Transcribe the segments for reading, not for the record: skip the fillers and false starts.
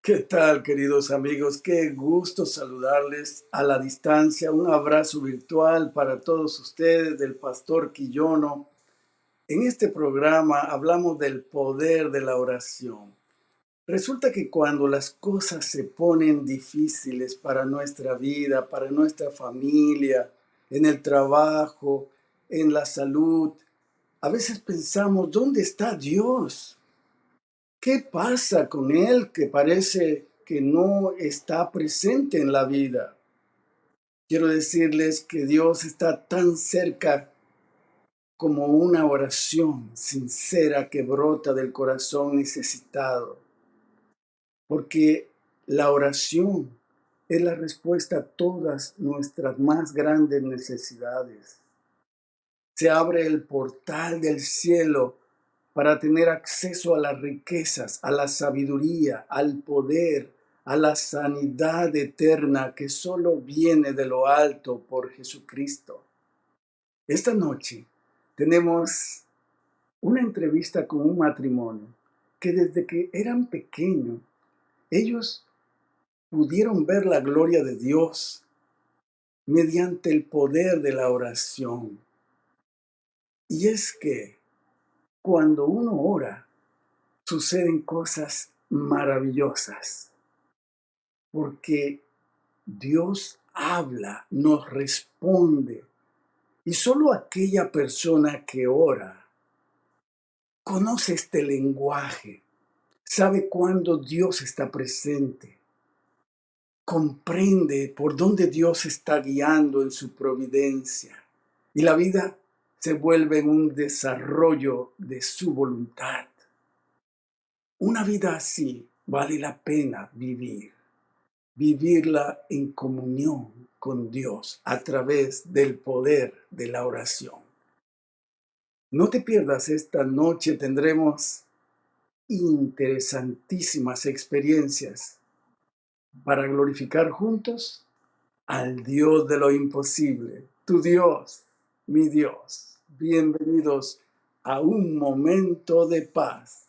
¿Qué tal, queridos amigos? Qué gusto saludarles a la distancia. Un abrazo virtual para todos ustedes del Pastor Quillono. En este programa hablamos del poder de la oración. Resulta que cuando las cosas se ponen difíciles para nuestra vida, para nuestra familia, en el trabajo, en la salud, a veces pensamos, ¿dónde está Dios? ¿Qué pasa con él que parece que no está presente en la vida? Quiero decirles que Dios está tan cerca como una oración sincera que brota del corazón necesitado, porque la oración es la respuesta a todas nuestras más grandes necesidades. Se abre el portal del cielo para tener acceso a las riquezas, a la sabiduría, al poder, a la sanidad eterna que solo viene de lo alto por Jesucristo. Esta noche tenemos una entrevista con un matrimonio que desde que eran pequeños, ellos pudieron ver la gloria de Dios mediante el poder de la oración. Y es que cuando uno ora, suceden cosas maravillosas, porque Dios habla, nos responde, y solo aquella persona que ora conoce este lenguaje, sabe cuándo Dios está presente, comprende por dónde Dios está guiando en su providencia, y la vida se vuelve un desarrollo de su voluntad. Una vida así vale la pena vivirla en comunión con Dios a través del poder de la oración. No te pierdas, esta noche tendremos interesantísimas experiencias para glorificar juntos al Dios de lo imposible, tu Dios, mi Dios. Bienvenidos a un momento de paz.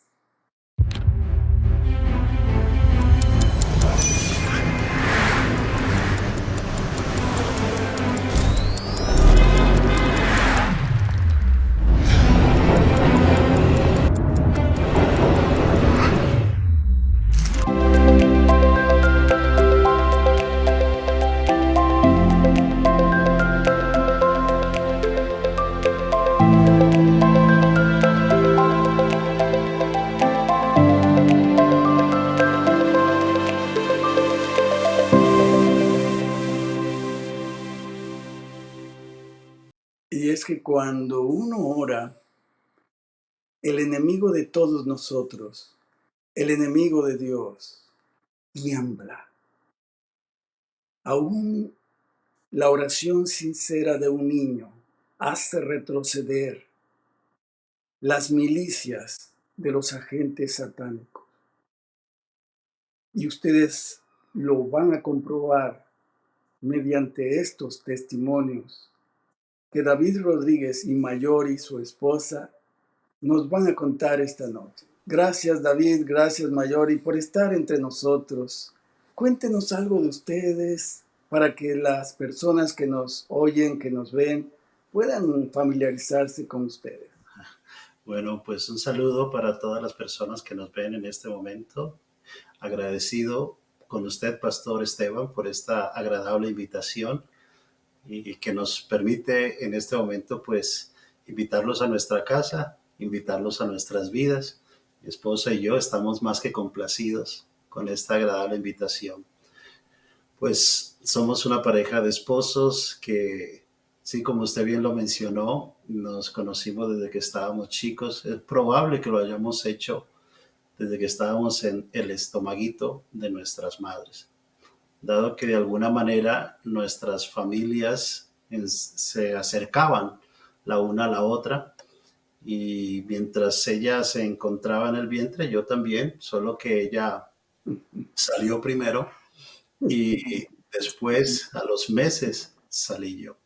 Y es que cuando uno ora, el enemigo de todos nosotros, el enemigo de Dios, tiembla. Aún la oración sincera de un niño hace retroceder las milicias de los agentes satánicos. Y ustedes lo van a comprobar mediante estos testimonios que David Rodríguez y Mayori, su esposa, nos van a contar esta noche. Gracias, David, gracias, Mayori, por estar entre nosotros. Cuéntenos algo de ustedes para que las personas que nos oyen, que nos ven, puedan familiarizarse con ustedes. Bueno, pues un saludo para todas las personas que nos ven en este momento. Agradecido con usted, Pastor Esteban, por esta agradable invitación y que nos permite en este momento, pues, invitarlos a nuestra casa, invitarlos a nuestras vidas. Mi esposa y yo estamos más que complacidos con esta agradable invitación. Pues somos una pareja de esposos que, sí, como usted bien lo mencionó, nos conocimos desde que estábamos chicos. Es probable que lo hayamos hecho desde que estábamos en el estomaguito de nuestras madres, dado que de alguna manera nuestras familias se acercaban la una a la otra, y mientras ella se encontraba en el vientre, yo también, solo que ella salió primero y después, a los meses, salí yo,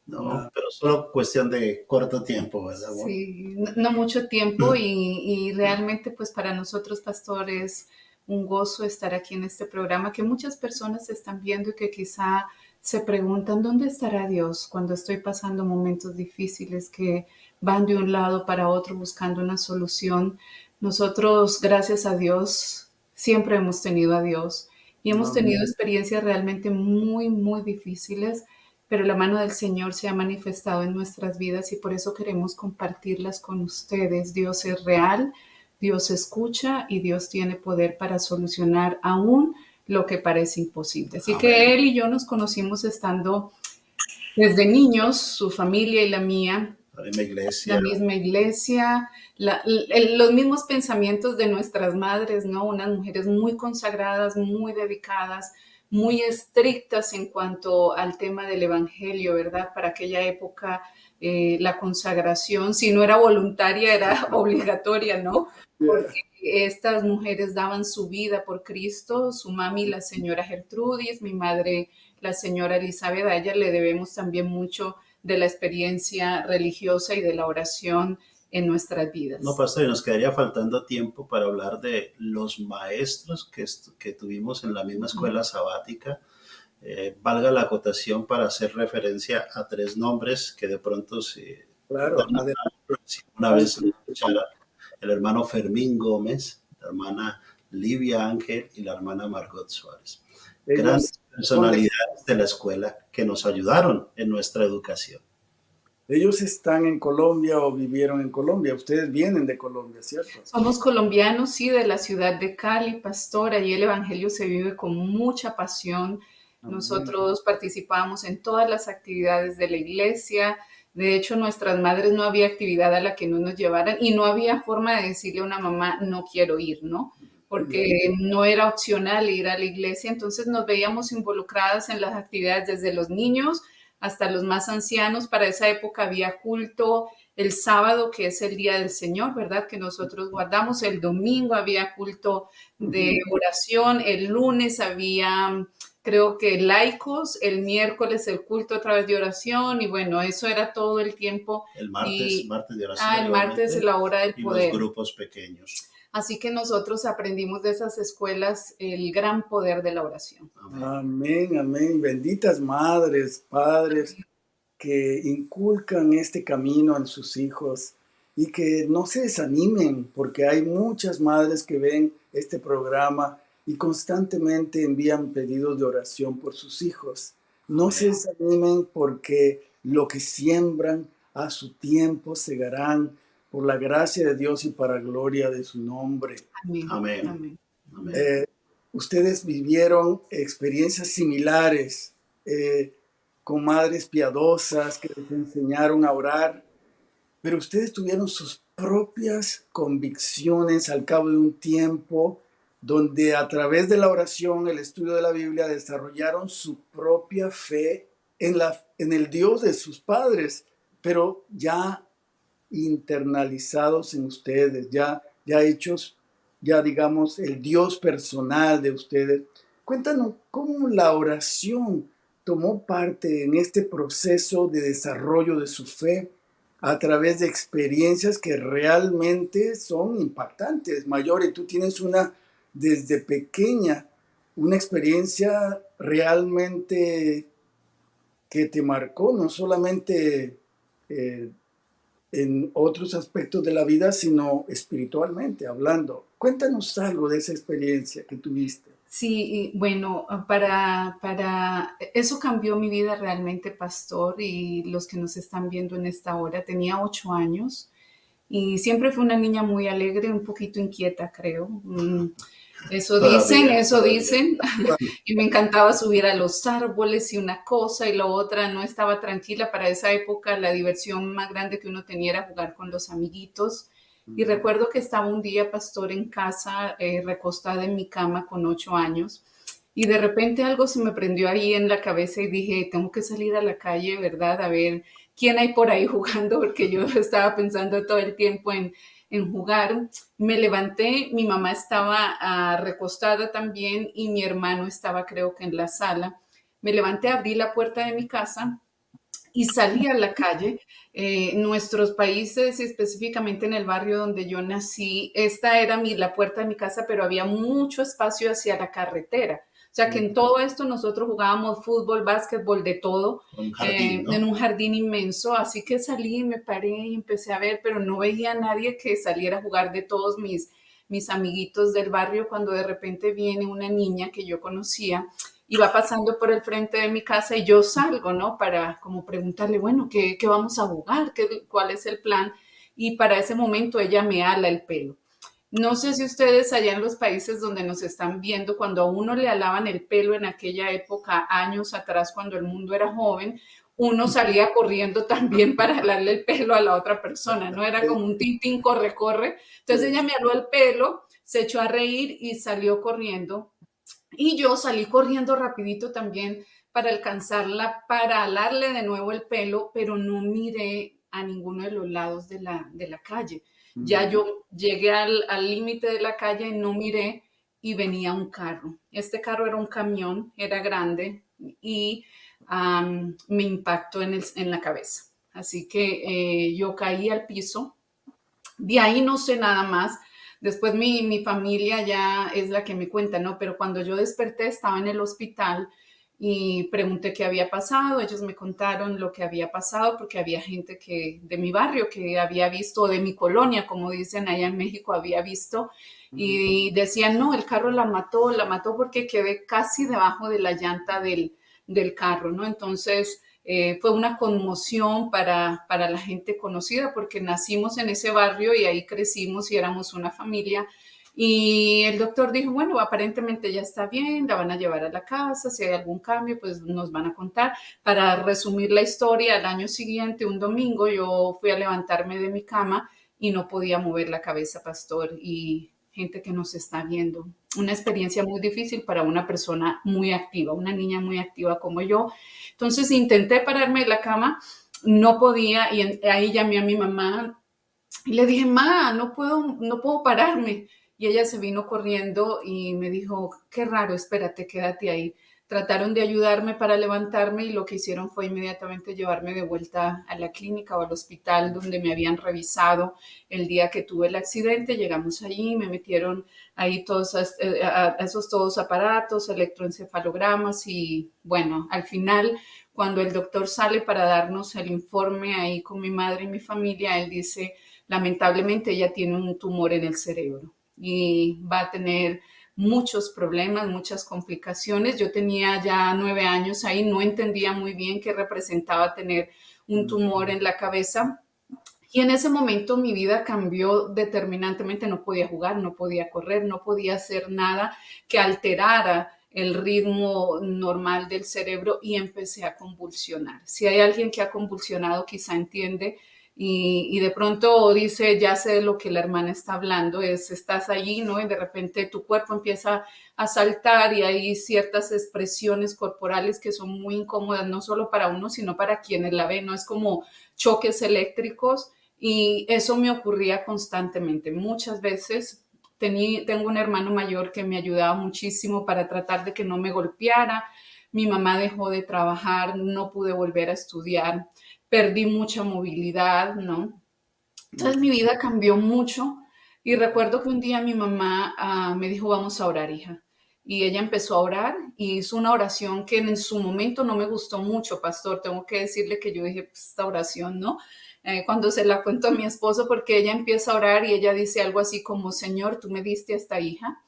¿no? Wow. Pero solo cuestión de corto tiempo, ¿verdad, amor? Sí, no mucho tiempo y realmente pues para nosotros, pastores, un gozo estar aquí en este programa que muchas personas están viendo y que quizá se preguntan, ¿dónde estará Dios cuando estoy pasando momentos difíciles que van de un lado para otro buscando una solución? Nosotros, gracias a Dios, siempre hemos tenido a Dios y hemos tenido Amén. experiencias realmente muy, muy difíciles, pero la mano del Señor se ha manifestado en nuestras vidas y por eso queremos compartirlas con ustedes. Dios es real, Dios escucha y Dios tiene poder para solucionar aún lo que parece imposible. Así que Amén. él y yo nos conocimos estando desde niños, su familia y la mía, La misma la iglesia. misma iglesia, los mismos pensamientos de nuestras madres, ¿no? Unas mujeres muy consagradas, muy dedicadas, muy estrictas en cuanto al tema del evangelio, ¿verdad? Para aquella época la consagración, si no era voluntaria, era obligatoria, ¿no? Porque Yeah. estas mujeres daban su vida por Cristo, su mami, la señora Gertrudis, mi madre, la señora Elizabeth, a ella le debemos también mucho de la experiencia religiosa y de la oración en nuestras No, vidas. pastor, y nos quedaría faltando tiempo para hablar de los maestros que tuvimos en la misma escuela sabática. Valga la acotación para hacer referencia a tres nombres que de pronto se Claro, adelante. si una vez escuchara: el hermano Fermín Gómez, la hermana Livia Ángel y la hermana Margot Suárez. Ellos Grandes son de personalidades de la escuela que nos ayudaron en nuestra educación. Ellos están en Colombia o vivieron en Colombia. Ustedes vienen de Colombia, ¿cierto? Somos colombianos, sí, de la ciudad de Cali, pastor. Allí el evangelio se vive con mucha pasión. Amén. Nosotros participamos en todas las actividades de la iglesia. De hecho, nuestras madres no había actividad a la que no nos llevaran y no había forma de decirle a una mamá, no quiero ir, ¿no? Ya. Porque no era opcional ir a la iglesia. Entonces nos veíamos involucradas en las actividades desde los niños hasta los más ancianos. Para esa época había culto el sábado, que es el día del Señor, ¿verdad? Que nosotros guardamos. El domingo había culto de oración. El lunes había, creo que laicos. El miércoles el culto a través de oración. Y bueno, eso era todo el tiempo. El Y martes de oración el martes igualmente, la hora del y los poder. grupos pequeños. Así que nosotros aprendimos de esas escuelas el gran poder de la oración. Amén. Amén, amén. Benditas madres, padres que inculcan este camino en sus hijos y que no se desanimen, porque hay muchas madres que ven este programa y constantemente envían pedidos de oración por sus hijos. No se Amén. desanimen porque lo que siembran a su tiempo segarán por la gracia de Dios y para gloria de su nombre. Amén. Amén. Amén. Amén. Ustedes vivieron experiencias similares con madres piadosas que les enseñaron a orar, pero ustedes tuvieron sus propias convicciones al cabo de un tiempo donde a través de la oración, el estudio de la Biblia, desarrollaron su propia fe en el Dios de sus padres, pero ya internalizados en ustedes, ya hechos, ya digamos, el Dios personal de ustedes. Cuéntanos cómo la oración tomó parte en este proceso de desarrollo de su fe a través de experiencias que realmente son impactantes. Mayore, tú tienes desde pequeña, una experiencia realmente que te marcó, no solamente en otros aspectos de la vida, sino espiritualmente hablando. Cuéntanos algo de esa experiencia que tuviste. Sí, bueno, eso cambió mi vida realmente, pastor, y los que nos están viendo en esta hora. Tenía 8 años y siempre fui una niña muy alegre, un poquito inquieta, creo. Todavía. Eso dicen. Y me encantaba subir a los árboles y una cosa y la otra. No estaba tranquila. Para esa época la diversión más grande que uno tenía era jugar con los amiguitos. Y recuerdo que estaba un día, pastor, en casa, recostada en mi cama con 8 años. Y de repente algo se me prendió ahí en la cabeza y dije, tengo que salir a la calle, ¿verdad? A ver quién hay por ahí jugando, porque yo estaba pensando todo el tiempo en jugar. Me levanté, mi mamá estaba recostada también y mi hermano estaba creo que en la sala. Me levanté, abrí la puerta de mi casa y salí a la calle. Nuestros países, específicamente en el barrio donde yo nací, esta era la puerta de mi casa, pero había mucho espacio hacia la carretera. O sea que en todo esto nosotros jugábamos fútbol, básquetbol, de todo, Un jardín, en ¿no? un jardín inmenso. Así que salí, me paré y empecé a ver, pero no veía a nadie que saliera a jugar de todos mis amiguitos del barrio, cuando de repente viene una niña que yo conocía y va pasando por el frente de mi casa y yo salgo, ¿no? Para como preguntarle, bueno, ¿qué vamos a jugar? ¿Cuál es el plan? Y para ese momento ella me ala el pelo. No sé si ustedes allá en los países donde nos están viendo, cuando a uno le alaban el pelo en aquella época, años atrás, cuando el mundo era joven, uno salía corriendo también para alarle el pelo a la otra persona, ¿no? Era como un tintín, corre, corre. Entonces ella me aló el pelo, se echó a reír y salió corriendo. Y yo salí corriendo rapidito también para alcanzarla, para alarle de nuevo el pelo, pero no miré a ninguno de los lados de la calle. Ya yo llegué al límite de la calle, no miré y venía un carro. Este carro era un camión, era grande y me impactó en la cabeza. Así que yo caí al piso. De ahí no sé nada más. Después mi familia ya es la que me cuenta, ¿no? Pero cuando yo desperté estaba en el hospital y pregunté qué había pasado. Ellos me contaron lo que había pasado porque había gente de mi barrio que había visto, o de mi colonia, como dicen allá en México, había visto y decían, no, el carro la mató porque quedé casi debajo de la llanta del carro, ¿no? Entonces fue una conmoción para la gente conocida porque nacimos en ese barrio y ahí crecimos y éramos una familia. Y el doctor dijo, bueno, aparentemente ya está bien, la van a llevar a la casa, si hay algún cambio, pues nos van a contar. Para resumir la historia, al año siguiente, un domingo, yo fui a levantarme de mi cama y no podía mover la cabeza, pastor, y gente que nos está viendo. Una experiencia muy difícil para una persona muy activa, una niña muy activa como yo. Entonces intenté pararme de la cama, no podía y ahí llamé a mi mamá y le dije, ma, no puedo pararme. Y ella se vino corriendo y me dijo, qué raro, espérate, quédate ahí. Trataron de ayudarme para levantarme y lo que hicieron fue inmediatamente llevarme de vuelta a la clínica o al hospital donde me habían revisado el día que tuve el accidente. Llegamos allí, me metieron ahí todos esos todos aparatos, electroencefalogramas y bueno, al final, cuando el doctor sale para darnos el informe ahí con mi madre y mi familia, él dice, lamentablemente ella tiene un tumor en el cerebro y va a tener muchos problemas, muchas complicaciones. Yo tenía ya 9 años ahí, no entendía muy bien qué representaba tener un tumor en la cabeza. Y en ese momento mi vida cambió determinantemente. No podía jugar, no podía correr, no podía hacer nada que alterara el ritmo normal del cerebro y empecé a convulsionar. Si hay alguien que ha convulsionado, quizá entiende y de pronto dice, ya sé de lo que la hermana está hablando, estás allí, ¿no? Y de repente tu cuerpo empieza a saltar y hay ciertas expresiones corporales que son muy incómodas, no solo para uno, sino para quienes la ven, ¿no? Es como choques eléctricos y eso me ocurría constantemente. Muchas veces tengo un hermano mayor que me ayudaba muchísimo para tratar de que no me golpeara. Mi mamá dejó de trabajar, no pude volver a estudiar, perdí mucha movilidad, ¿no? Entonces mi vida cambió mucho y recuerdo que un día mi mamá me dijo, vamos a orar, hija. Y ella empezó a orar y hizo una oración que en su momento no me gustó mucho, pastor. Tengo que decirle que yo dije, pues, esta oración, ¿no? Cuando se la cuento a mi esposo, porque ella empieza a orar y ella dice algo así como, Señor, tú me diste a esta hija,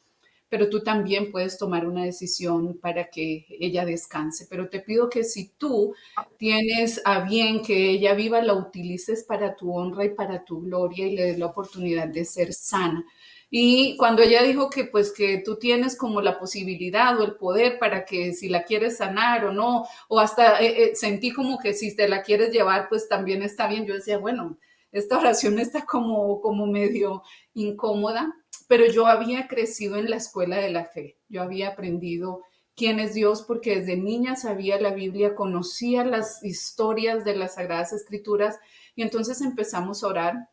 pero tú también puedes tomar una decisión para que ella descanse. Pero te pido que si tú tienes a bien que ella viva, la utilices para tu honra y para tu gloria y le des la oportunidad de ser sana. Y cuando ella dijo que pues que tú tienes como la posibilidad o el poder para que si la quieres sanar o no, o hasta sentí como que si te la quieres llevar, pues también está bien. Yo decía, bueno, esta oración está como medio incómoda, pero yo había crecido en la escuela de la fe. Yo había aprendido quién es Dios porque desde niña sabía la Biblia, conocía las historias de las Sagradas Escrituras y entonces empezamos a orar.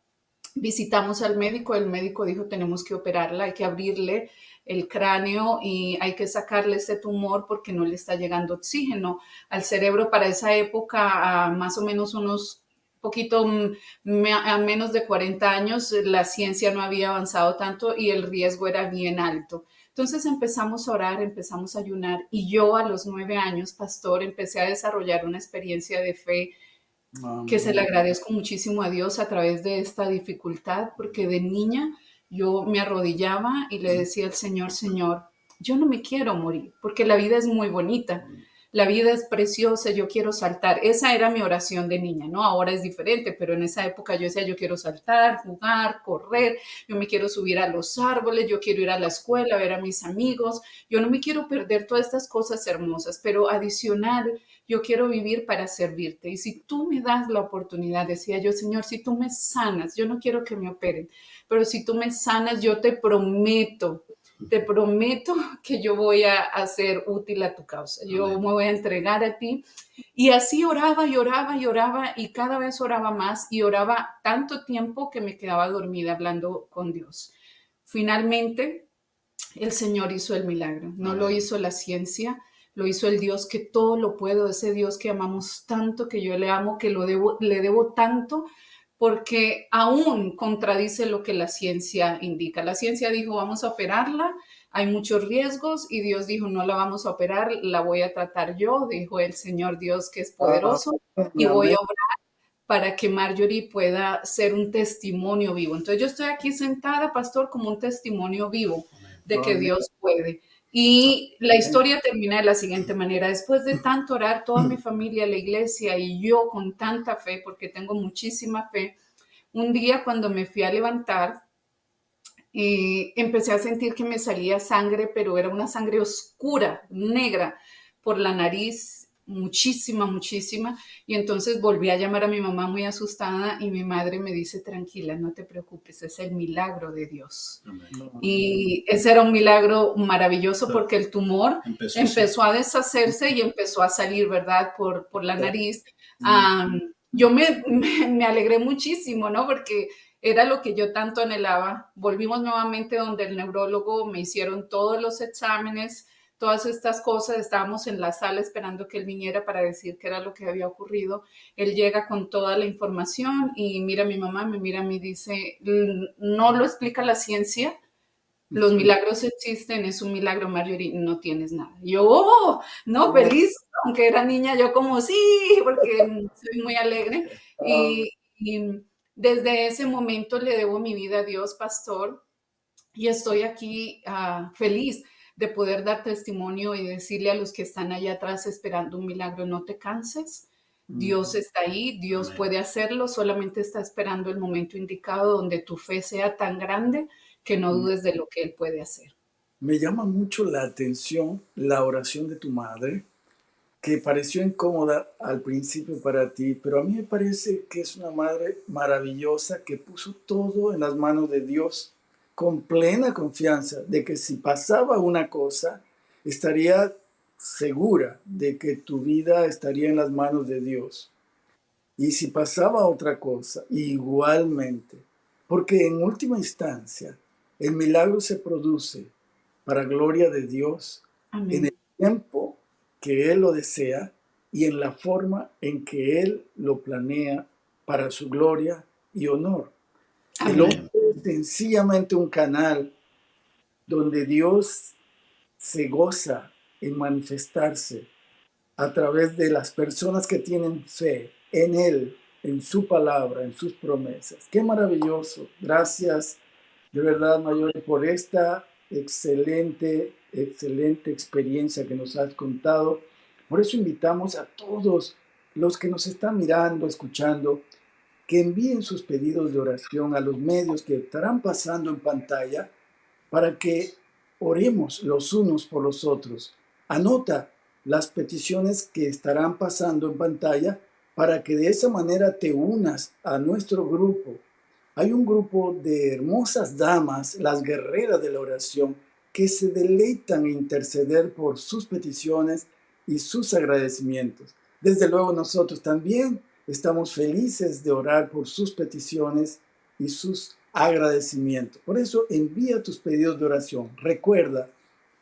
Visitamos al médico, el médico dijo tenemos que operarla, hay que abrirle el cráneo y hay que sacarle ese tumor porque no le está llegando oxígeno al cerebro. Para esa época, a más o menos unos poquito a menos de 40 años, la ciencia no había avanzado tanto y el riesgo era bien alto. Entonces empezamos a orar, empezamos a ayunar y yo a los 9 años, pastor, empecé a desarrollar una experiencia de fe que se le Amén. agradezco muchísimo a Dios a través de esta dificultad, porque de niña yo me arrodillaba y le decía al Señor, Señor, yo no me quiero morir, porque la vida es muy bonita, la vida es preciosa, yo quiero saltar. Esa era mi oración de niña, ¿no? Ahora es diferente, pero en esa época yo decía, yo quiero saltar, jugar, correr, yo me quiero subir a los árboles, yo quiero ir a la escuela, ver a mis amigos, yo no me quiero perder todas estas cosas hermosas, pero adicional, yo quiero vivir para servirte. Y si tú me das la oportunidad, decía yo, Señor, si tú me sanas, yo no quiero que me operen, pero si tú me sanas, yo te prometo que yo voy a ser útil a tu causa. Yo Amén. me voy a entregar a ti. Y así oraba y oraba y oraba y cada vez oraba más y oraba tanto tiempo que me quedaba dormida hablando con Dios. Finalmente, el Señor hizo el milagro, no lo Amén. hizo la ciencia, lo hizo el Dios que todo lo puede, ese Dios que amamos tanto, que yo le amo, que le debo tanto, porque aún contradice lo que la ciencia indica. La ciencia dijo, vamos a operarla, hay muchos riesgos, y Dios dijo, no la vamos a operar, la voy a tratar yo, dijo el Señor Dios que es poderoso, y voy Amén. a obrar para que Marjorie pueda ser un testimonio vivo. Entonces yo estoy aquí sentada, pastor, como un testimonio vivo de que Amén. Dios puede. Y la historia termina de la siguiente manera. Después de tanto orar, toda mi familia, la iglesia y yo con tanta fe, porque tengo muchísima fe, un día cuando me fui a levantar, empecé a sentir que me salía sangre, pero era una sangre oscura, negra, por la nariz, muchísima, muchísima. Y entonces volví a llamar a mi mamá muy asustada y mi madre me dice, tranquila, no te preocupes, es el milagro de Dios. Amén. Y ese era un milagro maravilloso porque el tumor Empezó. empezó a deshacerse y empezó a salir, ¿verdad? Por la nariz. Mm. Yo me alegré muchísimo, ¿no? Porque era lo que yo tanto anhelaba. Volvimos nuevamente donde el neurólogo, me hicieron todos los exámenes, todas estas cosas. Estábamos en la sala esperando que él viniera para decir qué era lo que había ocurrido. Él llega con toda la información y mira a mi mamá, me mira a mí y dice, no lo explica la ciencia, los milagros existen, es un milagro, Marjorie, no tienes nada. Yo, no, feliz, aunque era niña, yo como sí, porque soy muy alegre. Y desde ese momento le debo mi vida a Dios, pastor, y estoy aquí feliz de poder dar testimonio y decirle a los que están allá atrás esperando un milagro, no te canses. Dios está ahí, Dios Amén. puede hacerlo, solamente está esperando el momento indicado donde tu fe sea tan grande que no dudes de lo que Él puede hacer. Me llama mucho la atención la oración de tu madre, que pareció incómoda al principio para ti, pero a mí me parece que es una madre maravillosa que puso todo en las manos de Dios, con plena confianza de que si pasaba una cosa, estaría segura de que tu vida estaría en las manos de Dios. Y si pasaba otra cosa, igualmente. Porque en última instancia, el milagro se produce para gloria de Dios en el Amén. tiempo que Él lo desea y en la forma en que Él lo planea para su gloria y honor. El Amén. hombre es sencillamente un canal donde Dios se goza en manifestarse a través de las personas que tienen fe en Él, en su palabra, en sus promesas. Qué maravilloso. Gracias de verdad, Mayor, por esta excelente, excelente experiencia que nos has contado. Por eso invitamos a todos los que nos están mirando, escuchando, que envíen sus pedidos de oración a los medios que estarán pasando en pantalla para que oremos los unos por los otros. Anota las peticiones que estarán pasando en pantalla para que de esa manera te unas a nuestro grupo. Hay un grupo de hermosas damas, las guerreras de la oración, que se deleitan en interceder por sus peticiones y sus agradecimientos. Desde luego nosotros también estamos felices de orar por sus peticiones y sus agradecimiento. Por eso envía tus pedidos de oración. Recuerda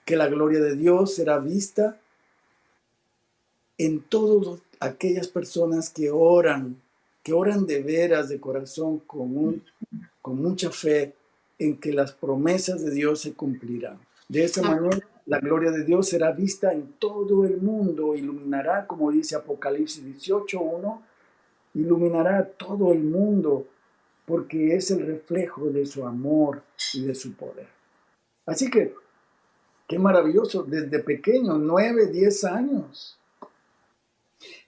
que la gloria de Dios será vista en todas aquellas personas que oran de veras, de corazón, con mucha fe en que las promesas de Dios se cumplirán. De esa manera, la gloria de Dios será vista en todo el mundo, iluminará, como dice Apocalipsis 18:1, iluminará a todo el mundo, porque es el reflejo de su amor y de su poder. Así que, qué maravilloso, desde pequeño, 9, 10 años.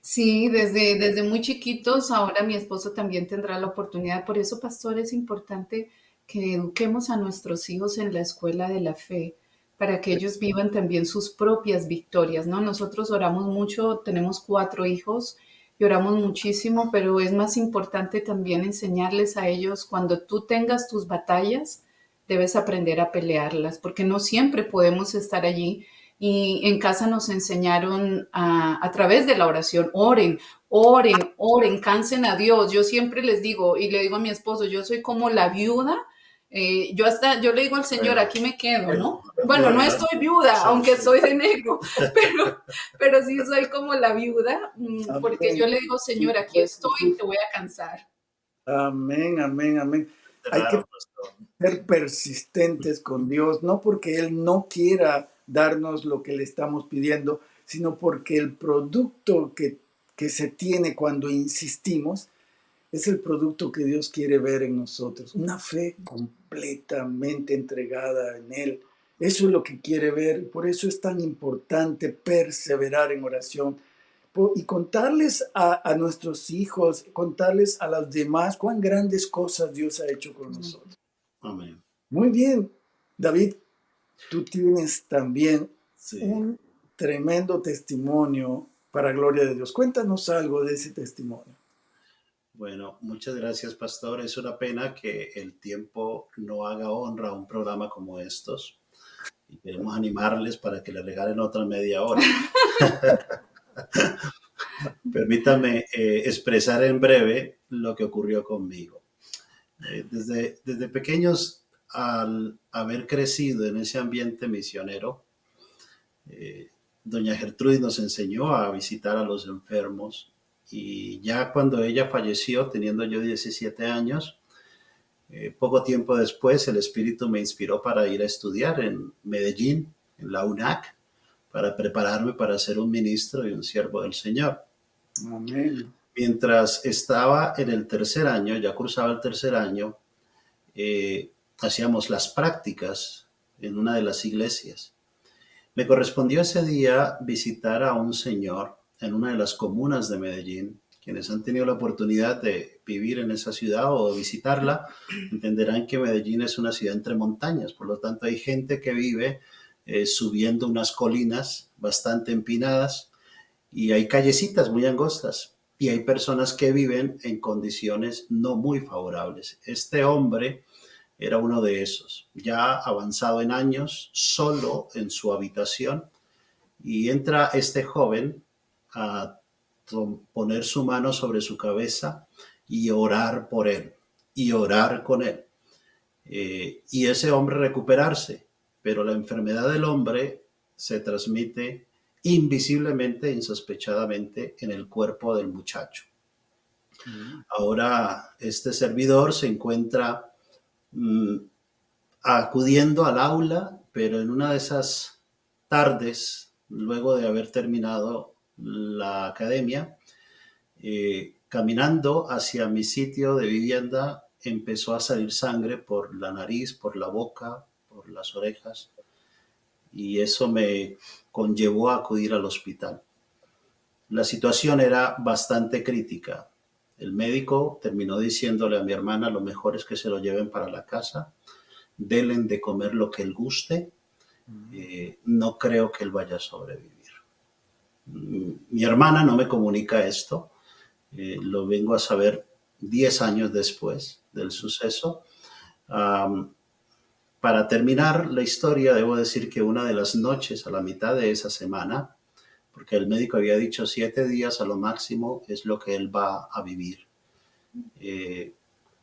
Sí, desde muy chiquitos, ahora mi esposo también tendrá la oportunidad. Por eso, pastor, es importante que eduquemos a nuestros hijos en la escuela de la fe, para que ellos vivan también sus propias victorias, ¿no? Nosotros oramos mucho, tenemos 4 hijos y oramos muchísimo, pero es más importante también enseñarles a ellos cuando tú tengas tus batallas, debes aprender a pelearlas, porque no siempre podemos estar allí. Y en casa nos enseñaron a través de la oración, oren, oren, oren, cansen a Dios. Yo siempre les digo, y le digo a mi esposo, yo soy como la viuda. Yo le digo al Señor, aquí me quedo, ¿no? Bueno, no estoy viuda, aunque soy de negro, pero sí soy como la viuda, porque yo le digo, Señor, aquí estoy, te voy a cansar. Amén, amén, amén. Hay que ser persistentes con Dios, no porque Él no quiera darnos lo que le estamos pidiendo, sino porque el producto que se tiene cuando insistimos es el producto que Dios quiere ver en nosotros, una fe completamente entregada en Él. Eso es lo que quiere ver, por eso es tan importante perseverar en oración y contarles a nuestros hijos, contarles a los demás cuán grandes cosas Dios ha hecho con nosotros. Amén. Muy bien, David, tú tienes también Sí. un tremendo testimonio para gloria de Dios. Cuéntanos algo de ese testimonio. Bueno, muchas gracias, pastor. Es una pena que el tiempo no haga honra a un programa como estos. Y queremos animarles para que le regalen otra media hora. Permítame expresar en breve lo que ocurrió conmigo. Desde pequeños, al haber crecido en ese ambiente misionero, doña Gertrudis nos enseñó a visitar a los enfermos, y ya cuando ella falleció, teniendo yo 17 años, poco tiempo después el Espíritu me inspiró para ir a estudiar en Medellín, en la UNAC, para prepararme para ser un ministro y un siervo del Señor. Amén. Mientras estaba en el tercer año, ya cursaba el tercer año, hacíamos las prácticas en una de las iglesias. Me correspondió ese día visitar a un señor en una de las comunas de Medellín. Quienes han tenido la oportunidad de vivir en esa ciudad o de visitarla entenderán que Medellín es una ciudad entre montañas, por lo tanto hay gente que vive subiendo unas colinas bastante empinadas, y hay callecitas muy angostas, y hay personas que viven en condiciones no muy favorables. Este hombre era uno de esos, ya avanzado en años, solo en su habitación, y entra este joven a poner su mano sobre su cabeza y orar por él, y orar con él. Y ese hombre recuperarse, pero la enfermedad del hombre se transmite invisiblemente, insospechadamente en el cuerpo del muchacho. Ahora este servidor se encuentra acudiendo al aula, pero en una de esas tardes, luego de haber terminado la academia, caminando hacia mi sitio de vivienda, empezó a salir sangre por la nariz, por la boca, por las orejas, y eso me conllevó a acudir al hospital. La situación era bastante crítica. El médico terminó diciéndole a mi hermana: lo mejor es que se lo lleven para la casa, denle de comer lo que él guste, no creo que él vaya a sobrevivir. Mi hermana no me comunica esto, lo vengo a saber 10 años después del suceso. Para terminar la historia, debo decir que una de las noches, a la mitad de esa semana, porque el médico había dicho 7 días a lo máximo es lo que él va a vivir.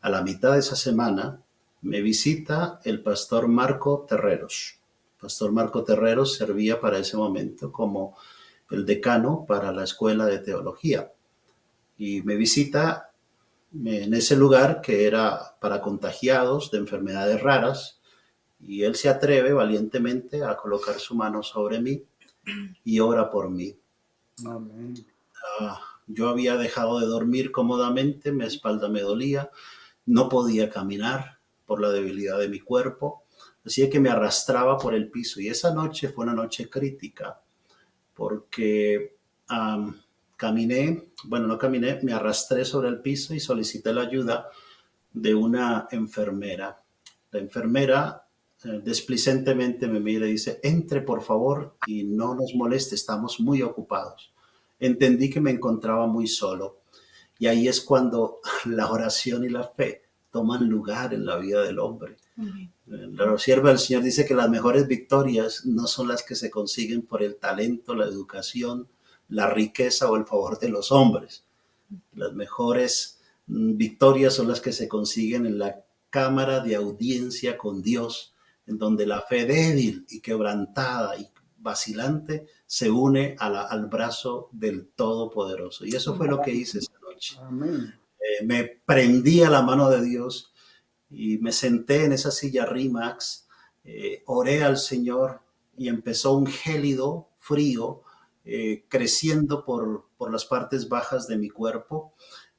A la mitad de esa semana, me visita el pastor Marco Terreros. Pastor Marco Terreros servía para ese momento como el decano para la escuela de teología. Y me visita en ese lugar que era para contagiados de enfermedades raras. Y él se atreve valientemente a colocar su mano sobre mí y ora por mí. Amén. Yo había dejado de dormir cómodamente, mi espalda me dolía, no podía caminar por la debilidad de mi cuerpo, así que me arrastraba por el piso. Y esa noche fue una noche crítica, porque me arrastré sobre el piso y solicité la ayuda de una enfermera. La enfermera desplicentemente me mira y dice: entre por favor y no nos moleste, estamos muy ocupados. Entendí que me encontraba muy solo, y ahí es cuando la oración y la fe toman lugar en la vida del hombre. La sierva del Señor dice que las mejores victorias no son las que se consiguen por el talento, la educación, la riqueza o el favor de los hombres. Las mejores victorias son las que se consiguen en la cámara de audiencia con Dios, en donde la fe débil y quebrantada y vacilante se une al brazo del Todopoderoso. Y eso fue lo que hice esa noche. Amén. Me prendí a la mano de Dios y me senté en esa silla Rimax, oré al Señor y empezó un gélido frío creciendo por las partes bajas de mi cuerpo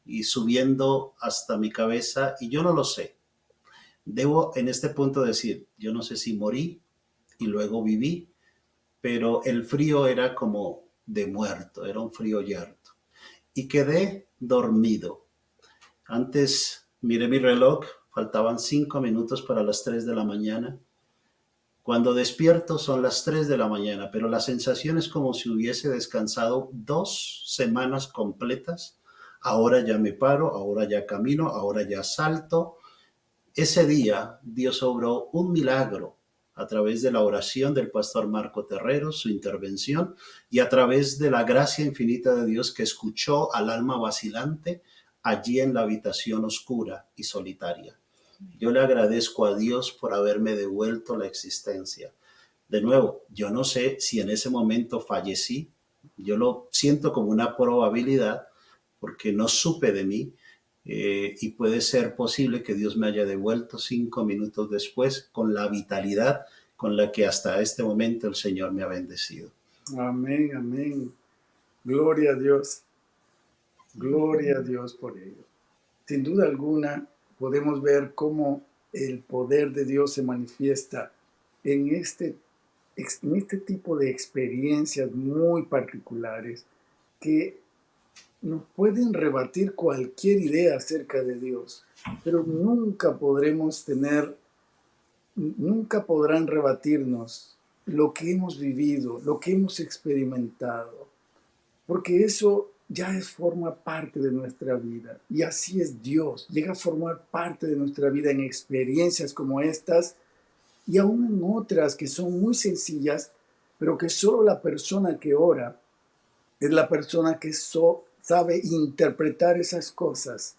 y subiendo hasta mi cabeza, y yo no lo sé. Debo en este punto decir, yo no sé si morí y luego viví, pero el frío era como de muerto, era un frío yerto. Y quedé dormido. Antes miré mi reloj, faltaban 5 minutos para las 3 de la mañana. Cuando despierto son las 3 de la mañana, pero la sensación es como si hubiese descansado 2 semanas completas. Ahora ya me paro, ahora ya camino, ahora ya salto. Ese día Dios obró un milagro a través de la oración del pastor Marco Terreros, su intervención, y a través de la gracia infinita de Dios que escuchó al alma vacilante allí en la habitación oscura y solitaria. Yo le agradezco a Dios por haberme devuelto la existencia. De nuevo, yo no sé si en ese momento fallecí, yo lo siento como una probabilidad porque no supe de mí, y puede ser posible que Dios me haya devuelto 5 minutos después con la vitalidad con la que hasta este momento el Señor me ha bendecido. Amén, amén. Gloria a Dios. Gloria a Dios por ello. Sin duda alguna, podemos ver cómo el poder de Dios se manifiesta en este tipo de experiencias muy particulares que nos pueden rebatir cualquier idea acerca de Dios, pero nunca podrán rebatirnos lo que hemos vivido, lo que hemos experimentado, porque eso ya forma parte de nuestra vida. Y así es Dios, llega a formar parte de nuestra vida en experiencias como estas y aún en otras que son muy sencillas, pero que solo la persona que ora es la persona que sabe interpretar esas cosas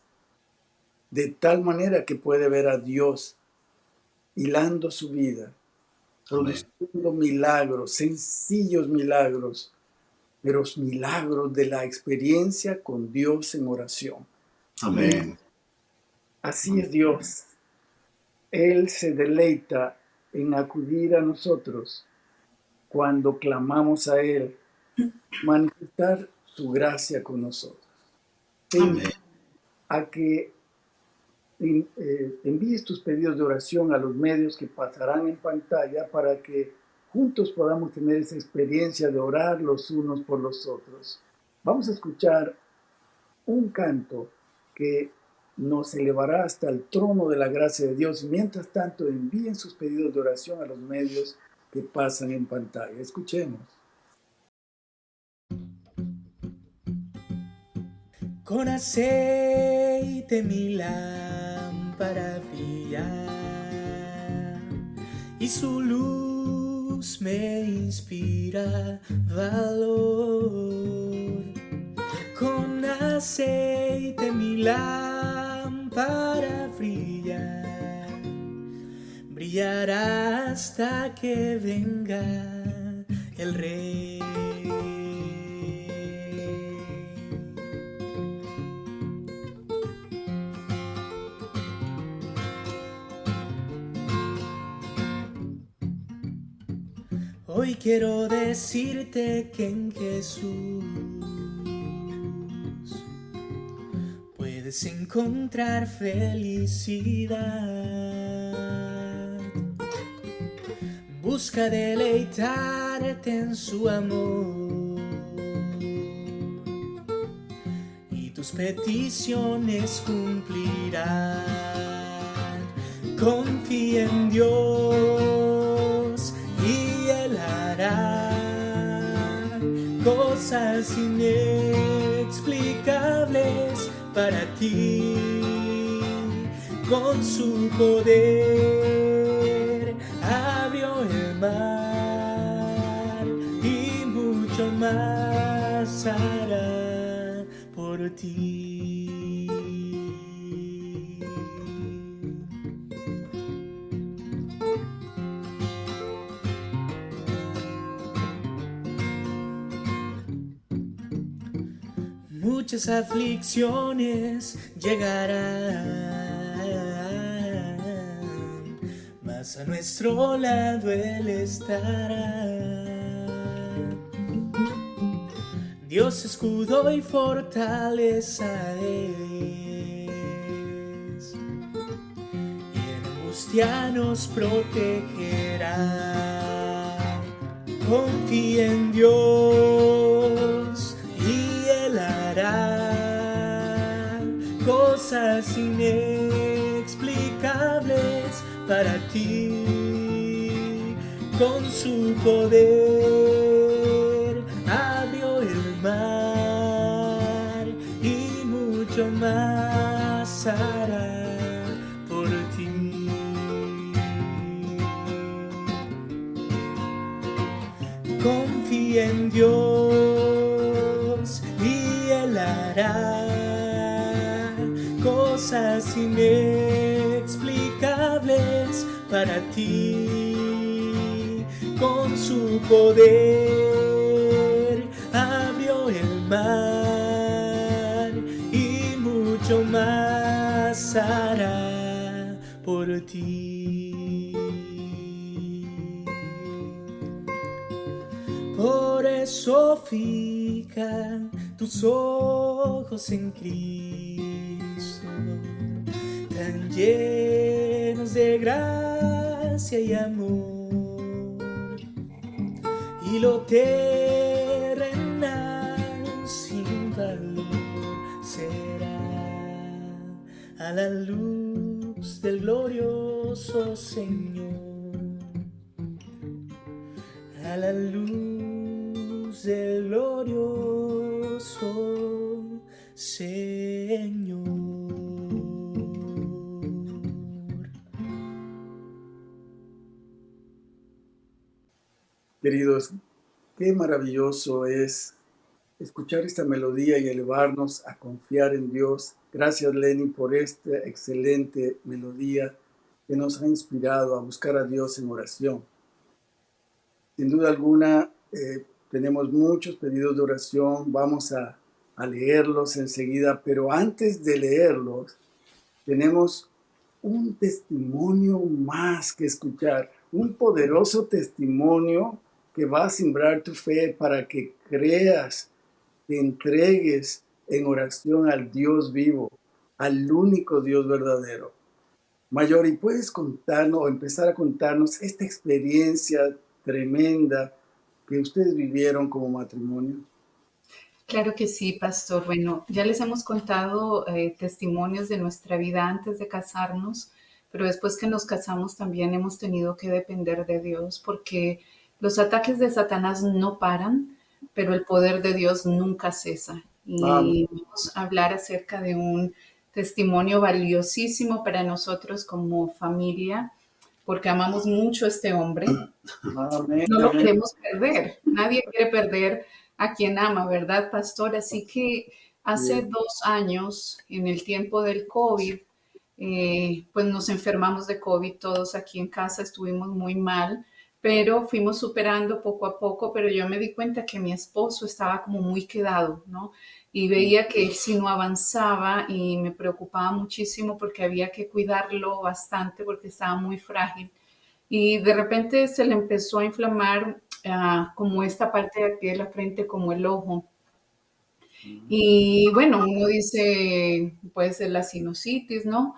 de tal manera que puede ver a Dios hilando su vida, produciendo milagros, sencillos milagros, pero milagros de la experiencia con Dios en oración. Amén. Así es Dios. Él se deleita en acudir a nosotros cuando clamamos a Él, manifestar su gracia con nosotros. Te invito a que envíes tus pedidos de oración a los medios que pasarán en pantalla para que juntos podamos tener esa experiencia de orar los unos por los otros. Vamos a escuchar un canto que nos elevará hasta el trono de la gracia de Dios. Mientras tanto, envíen sus pedidos de oración a los medios que pasan en pantalla. Escuchemos. Con aceite mi lámpara brilla y su luz me inspira valor. Con aceite mi lámpara brilla brillará hasta que venga el Rey. Hoy quiero decirte que en Jesús puedes encontrar felicidad. Busca deleitarte en su amor y tus peticiones cumplirá. Confía en Dios y Él hará cosas inexplicables para ti. Con su poder abrió el mar y mucho más hará por ti. Muchas aflicciones llegarán, mas a nuestro lado Él estará. Dios escudo y fortaleza es, y en angustia nos protegerá. Confía en Dios y Él hará cosas inexplicables para ti. Con su poder abrió el mar y mucho más hará por ti. Confía en Dios y Él hará cosas inexplicables para ti. Con su poder abrió el mar y mucho más hará por ti. Por eso fija tus ojos en Cristo, tan llenos de gracia y amor, y lo terrenal sin valor será a la luz del glorioso Señor, a la luz del glorioso Señor. Queridos, qué maravilloso es escuchar esta melodía y elevarnos a confiar en Dios. Gracias, Lenny, por esta excelente melodía que nos ha inspirado a buscar a Dios en oración. Sin duda alguna, tenemos muchos pedidos de oración. Vamos a leerlos enseguida, pero antes de leerlos, tenemos un testimonio más que escuchar, un poderoso testimonio que va a sembrar tu fe para que creas, te entregues en oración al Dios vivo, al único Dios verdadero. Mayori, ¿puedes contarnos o empezar a contarnos esta experiencia tremenda que ustedes vivieron como matrimonio? Claro que sí, pastor. Bueno, ya les hemos contado testimonios de nuestra vida antes de casarnos, pero después que nos casamos también hemos tenido que depender de Dios porque los ataques de Satanás no paran, pero el poder de Dios nunca cesa. Y vamos a hablar acerca de un testimonio valiosísimo para nosotros como familia, porque amamos mucho a este hombre. Amén. No lo queremos perder. Nadie quiere perder a quien ama, ¿verdad, pastor? Así que hace 2 años, en el tiempo del COVID, pues nos enfermamos de COVID todos aquí en casa, estuvimos muy mal, pero fuimos superando poco a poco, pero yo me di cuenta que mi esposo estaba como muy quedado, ¿no? Y veía que él sí no avanzaba y me preocupaba muchísimo porque había que cuidarlo bastante porque estaba muy frágil. Y de repente se le empezó a inflamar como esta parte de aquí de la frente, como el ojo. Y bueno, uno dice, puede ser la sinusitis, ¿no?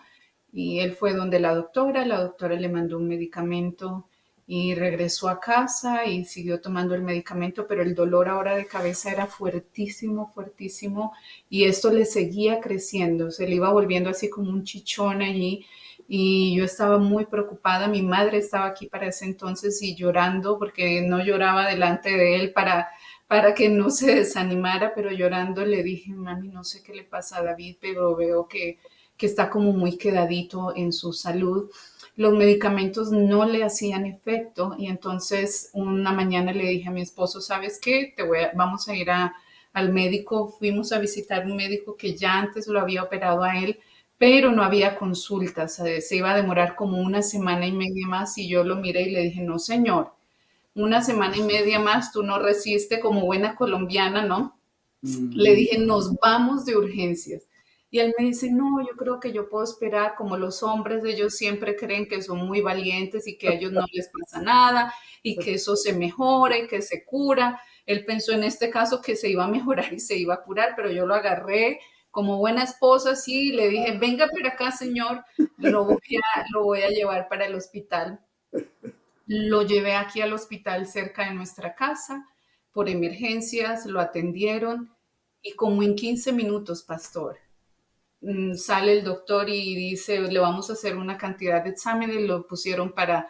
Y él fue donde la doctora le mandó un medicamento y regresó a casa y siguió tomando el medicamento, pero el dolor ahora de cabeza era fuertísimo, fuertísimo, y esto le seguía creciendo, se le iba volviendo así como un chichón allí, y yo estaba muy preocupada. Mi madre estaba aquí para ese entonces y llorando, porque no lloraba delante de él para que no se desanimara, pero llorando le dije, mami, no sé qué le pasa a David, pero veo que está como muy quedadito en su salud. Los medicamentos no le hacían efecto y entonces una mañana le dije a mi esposo, ¿sabes qué? Vamos a ir al médico. Fuimos a visitar un médico que ya antes lo había operado a él, pero no había consultas. Se iba a demorar como una semana y media más y yo lo miré y le dije, no, señor, una semana y media más, tú no resistes como buena colombiana, ¿no? Le dije, nos vamos de urgencias. Y él me dice, no, yo creo que yo puedo esperar, como los hombres, ellos siempre creen que son muy valientes y que a ellos no les pasa nada y que eso se mejora y que se cura. Él pensó en este caso que se iba a mejorar y se iba a curar, pero yo lo agarré como buena esposa, sí, le dije, venga para acá, señor, lo voy a llevar para el hospital. Lo llevé aquí al hospital cerca de nuestra casa por emergencias, lo atendieron y como en 15 minutos, pastor, sale el doctor y dice, le vamos a hacer una cantidad de exámenes, lo pusieron para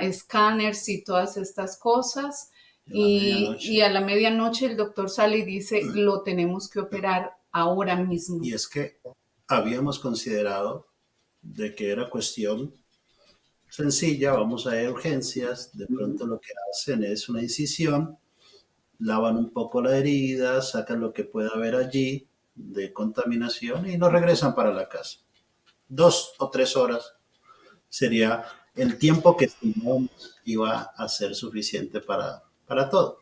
escáneres y todas estas cosas. Y a la medianoche el doctor sale y dice, lo tenemos que operar ahora mismo. Y es que habíamos considerado de que era cuestión sencilla, vamos a urgencias, de pronto lo que hacen es una incisión, lavan un poco la herida, sacan lo que pueda haber allí de contaminación y nos regresan para la casa. 2 o 3 horas sería el tiempo que estimábamos iba a ser suficiente para todo.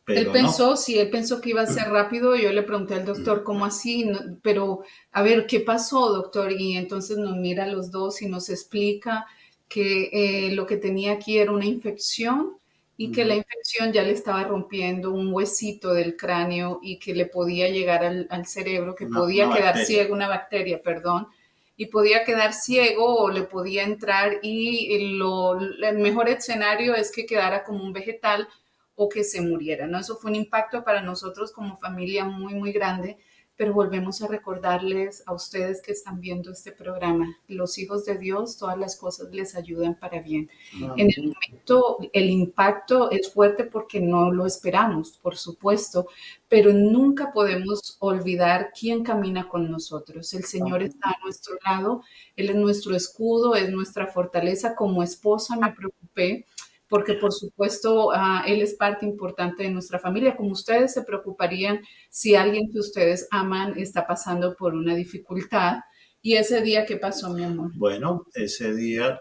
Él Pero no. pensó, sí, él pensó que iba a ser rápido. Yo le pregunté al doctor, ¿cómo así? No, pero, a ver, ¿qué pasó, doctor? Y entonces nos mira a los dos y nos explica que lo que tenía aquí era una infección y que la infección ya le estaba rompiendo un huesito del cráneo y que le podía llegar al cerebro, que podía quedar ciego, una bacteria, perdón, y podía quedar ciego o le podía entrar y el mejor escenario es que quedara como un vegetal o que se muriera, ¿no? Eso fue un impacto para nosotros como familia muy, muy grande, pero volvemos a recordarles a ustedes que están viendo este programa, los hijos de Dios, todas las cosas les ayudan para bien. En el momento, el impacto es fuerte porque no lo esperamos, por supuesto, pero nunca podemos olvidar quién camina con nosotros. El Señor está a nuestro lado, Él es nuestro escudo, es nuestra fortaleza. Como esposa me preocupé porque por supuesto él es parte importante de nuestra familia, como ustedes se preocuparían si alguien que ustedes aman está pasando por una dificultad. ¿Y ese día qué pasó, mi amor? Bueno, ese día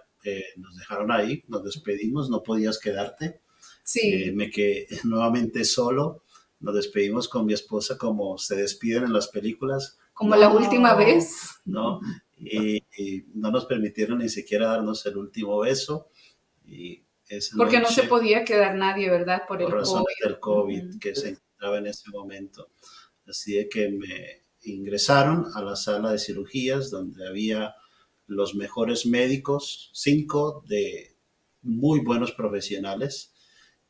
nos dejaron ahí, nos despedimos, no podías quedarte. Sí. Me quedé nuevamente solo, nos despedimos con mi esposa como se despiden en las películas. Como la última vez. ¿No? Y no nos permitieron ni siquiera darnos el último beso. Y porque no se podía quedar nadie, ¿verdad? Por el razones COVID. del COVID que se encontraba en ese momento. Así de que me ingresaron a la sala de cirugías donde había los mejores médicos, 5 de muy buenos profesionales,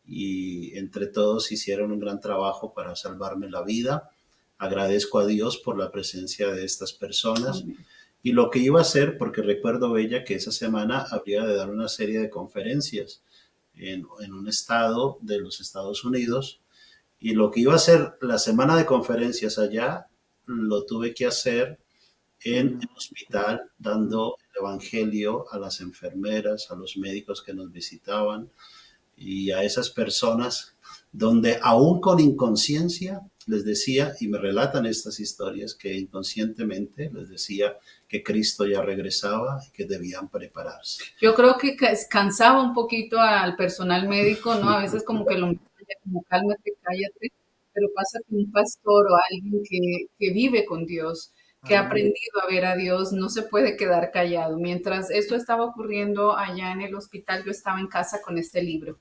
y entre todos hicieron un gran trabajo para salvarme la vida. Agradezco a Dios por la presencia de estas personas. Amén. Y lo que iba a hacer, porque recuerdo, Bella, que esa semana habría de dar una serie de conferencias en un estado de los Estados Unidos, y lo que iba a hacer la semana de conferencias allá, lo tuve que hacer en el hospital, dando el evangelio a las enfermeras, a los médicos que nos visitaban y a esas personas donde aún con inconsciencia les decía, y me relatan estas historias, que inconscientemente les decía que Cristo ya regresaba y que debían prepararse. Yo creo que cansaba un poquito al personal médico, ¿no? A veces como que lo como cálmate, cállate, pero pasa que un pastor o alguien que vive con Dios, que ha Amén. aprendido a ver a Dios, no se puede quedar callado. Mientras esto estaba ocurriendo allá en el hospital, yo estaba en casa con este libro,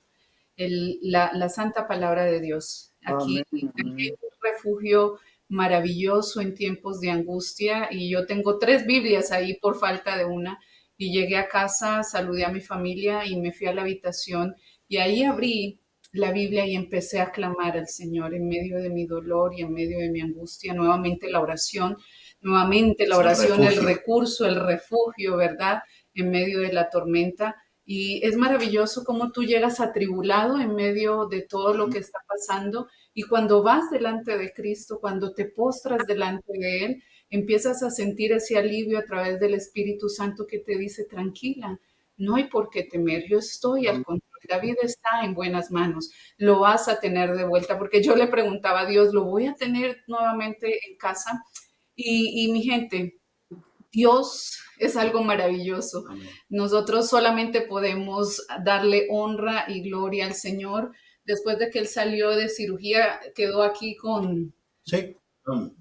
la Santa Palabra de Dios. Amén. Aquí hay Amén. un refugio maravilloso en tiempos de angustia y yo tengo 3 Biblias ahí por falta de una y llegué a casa, saludé a mi familia y me fui a la habitación y ahí abrí la Biblia y empecé a clamar al Señor en medio de mi dolor y en medio de mi angustia. Nuevamente la Es el oración, el refugio. recurso, el refugio, ¿verdad? En medio de la tormenta. Y es maravilloso cómo tú llegas atribulado en medio de todo lo que está pasando y cuando vas delante de Cristo, cuando te postras delante de Él, empiezas a sentir ese alivio a través del Espíritu Santo que te dice, tranquila, no hay por qué temer, yo estoy al control, la vida está en buenas manos, lo vas a tener de vuelta, porque yo le preguntaba a Dios, ¿lo voy a tener nuevamente en casa? Y mi gente, Dios es algo maravilloso. Amén. Nosotros solamente podemos darle honra y gloria al Señor. Después de que Él salió de cirugía, quedó aquí con... Sí, son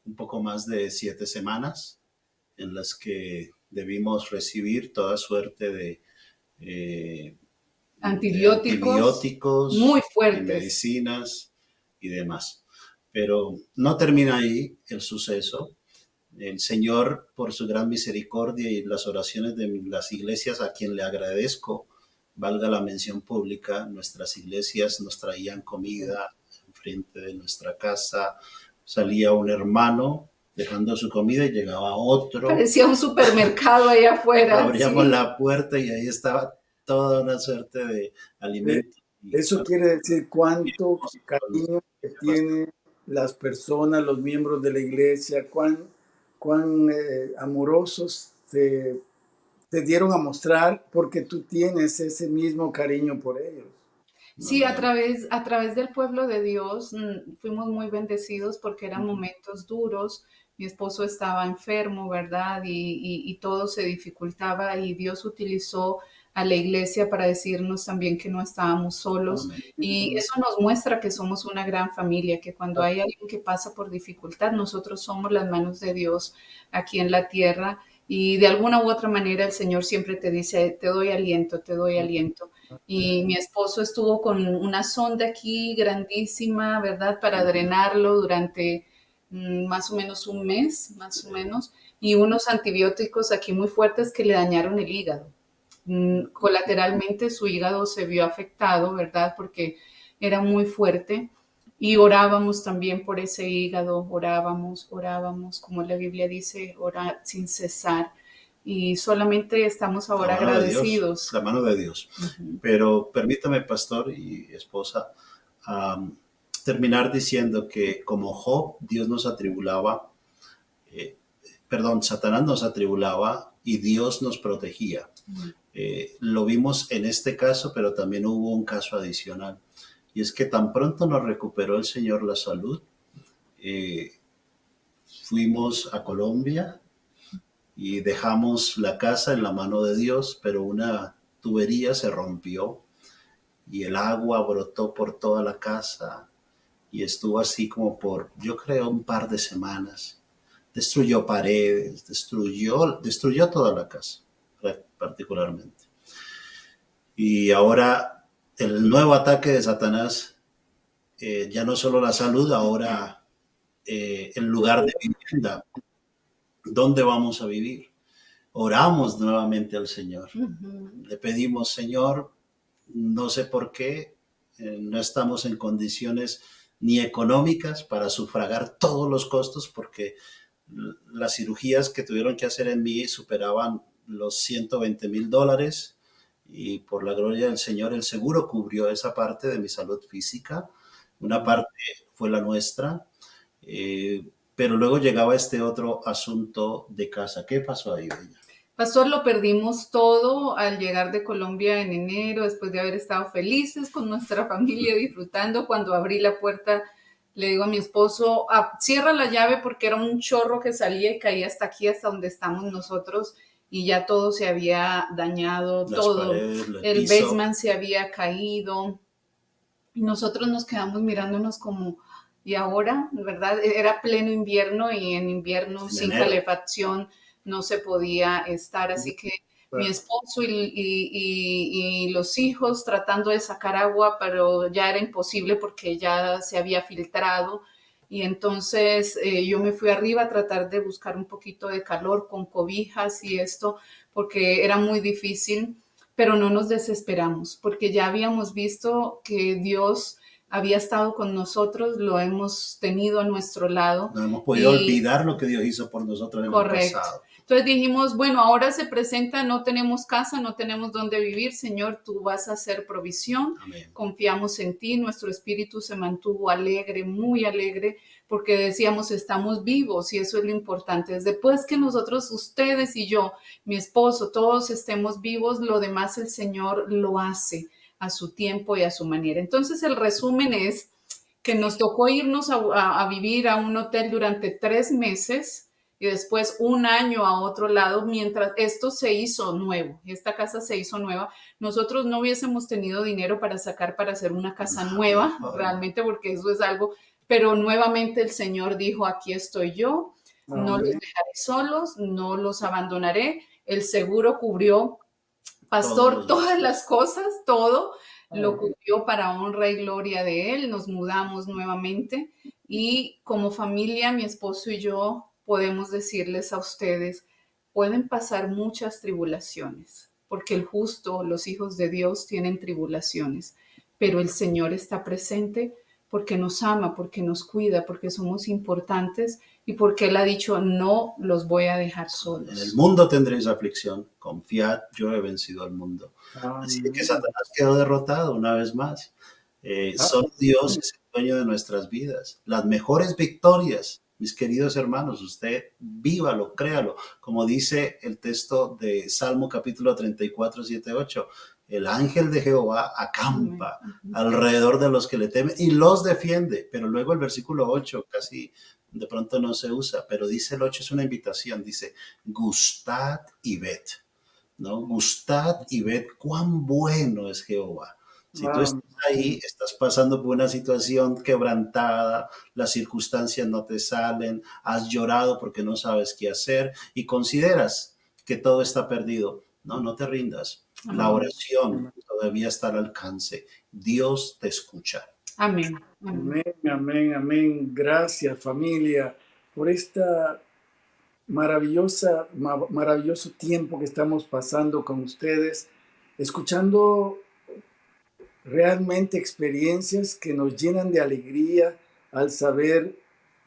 un poco más de 7 semanas en las que debimos recibir toda suerte de Antibióticos antibióticos muy y fuertes. medicinas y demás. Pero no termina ahí el suceso. El Señor, por su gran misericordia y las oraciones de las iglesias, a quien le agradezco, valga la mención pública, nuestras iglesias nos traían comida enfrente de nuestra casa, salía un hermano dejando su comida y llegaba otro. Parecía un supermercado ahí afuera. Abríamos Sí. la puerta y ahí estaba toda una suerte de Eh, alimentos. Eso quiere decir cuánto cariño que tienen las personas, los miembros de la iglesia, cuán amorosos te dieron a mostrar porque tú tienes ese mismo cariño por ellos. Sí, a través del pueblo de Dios fuimos muy bendecidos porque eran momentos duros. Mi esposo estaba enfermo, ¿verdad? Y todo se dificultaba y Dios utilizó a la iglesia para decirnos también que no estábamos solos. Amén. Y eso nos muestra que somos una gran familia, que cuando hay alguien que pasa por dificultad, nosotros somos las manos de Dios aquí en la tierra. Y de alguna u otra manera el Señor siempre te dice, te doy aliento, te doy aliento. Y mi esposo estuvo con una sonda aquí grandísima, ¿verdad? Para drenarlo durante más o menos un mes, más o menos, y unos antibióticos aquí muy fuertes que le dañaron el hígado. Colateralmente su hígado se vio afectado, ¿verdad? Porque era muy fuerte. Y orábamos también por ese hígado, orábamos, como la Biblia dice, orar sin cesar. Y solamente estamos La ahora mano de Dios, agradecidos. la mano de Dios. Ujú. Pero permítame, pastor y esposa, terminar diciendo que como Job, Dios nos atribulaba, Satanás nos atribulaba y Dios nos protegía. Lo vimos en este caso, pero también hubo un caso adicional. Y es que tan pronto nos recuperó el Señor la salud, fuimos a Colombia y dejamos la casa en la mano de Dios, pero una tubería se rompió y el agua brotó por toda la casa y estuvo así como por, yo creo, un par de semanas. Destruyó paredes, destruyó toda la casa, particularmente. Y ahora el nuevo ataque de Satanás, ya no solo la salud, ahora el lugar de vivienda, ¿dónde vamos a vivir? Oramos nuevamente al Señor. Le pedimos, Señor, no sé por qué, no estamos en condiciones ni económicas para sufragar todos los costos porque las cirugías que tuvieron que hacer en mí superaban los $120,000 y por la gloria del Señor el seguro cubrió esa parte de mi salud física. Una parte fue la nuestra, pero luego llegaba este otro asunto de casa. ¿Qué pasó ahí, Bella? Pastor, lo perdimos todo al llegar de Colombia en enero, después de haber estado felices con nuestra familia, disfrutando. Cuando abrí la puerta Le digo a mi esposo, cierra la llave porque era un chorro que salía y caía hasta aquí, hasta donde estamos nosotros, y ya todo se había dañado, Las todo. paredes, el El piso. basement se había caído y nosotros nos quedamos mirándonos como, ¿y ahora? ¿Verdad? Era pleno invierno y en invierno En sin enero. calefacción no se podía estar, así que mi esposo y los hijos tratando de sacar agua, pero ya era imposible porque ya se había filtrado. Y entonces yo me fui arriba a tratar de buscar un poquito de calor con cobijas y esto, porque era muy difícil, pero no nos desesperamos, porque ya habíamos visto que Dios había estado con nosotros, lo hemos tenido a nuestro lado. No hemos podido Y olvidar lo que Dios hizo por nosotros en el correcto. pasado. Entonces dijimos, bueno, ahora se presenta, no tenemos casa, no tenemos dónde vivir, Señor, tú vas a hacer provisión, Amén. confiamos en ti, nuestro espíritu se mantuvo alegre, muy alegre, porque decíamos, estamos vivos y eso es lo importante. Después que nosotros, ustedes y yo, mi esposo, todos estemos vivos, lo demás el Señor lo hace a su tiempo y a su manera. Entonces el resumen es que nos tocó irnos a vivir a un hotel durante 3 meses y después un año a otro lado mientras esto se hizo nuevo, esta casa se hizo nueva. Nosotros no hubiésemos tenido dinero para sacar para hacer una casa nueva, realmente porque eso es algo, pero nuevamente el Señor dijo, aquí estoy yo, no los dejaré solos, no los abandonaré. El seguro cubrió, pastor, todas las cosas, todo lo cubrió para honra y gloria de él. Nos mudamos nuevamente y como familia, mi esposo y yo podemos decirles a ustedes, pueden pasar muchas tribulaciones, porque el justo, los hijos de Dios tienen tribulaciones, pero el Señor está presente porque nos ama, porque nos cuida, porque somos importantes y porque Él ha dicho, no los voy a dejar solos. En el mundo tendréis aflicción, confiad, yo he vencido al mundo. Así que Satanás quedó derrotado una vez más. Solo Dios es el dueño de nuestras vidas. Las mejores victorias, mis queridos hermanos, usted vívalo, créalo. Como dice el texto de Salmo capítulo 34, 7, 8. El ángel de Jehová acampa alrededor de los que le temen y los defiende. Pero luego el versículo 8 casi de pronto no se usa, pero dice el 8, es una invitación, dice, gustad y ved, ¿no? Gustad y ved cuán bueno es Jehová. Si tú estás ahí, estás pasando por una situación quebrantada, las circunstancias no te salen, has llorado porque no sabes qué hacer y consideras que todo está perdido, no te rindas. La oración todavía está al alcance. Dios te escucha. Amén. Amén, amén, amén. Gracias, familia, por esta maravilloso tiempo que estamos pasando con ustedes, escuchando realmente experiencias que nos llenan de alegría al saber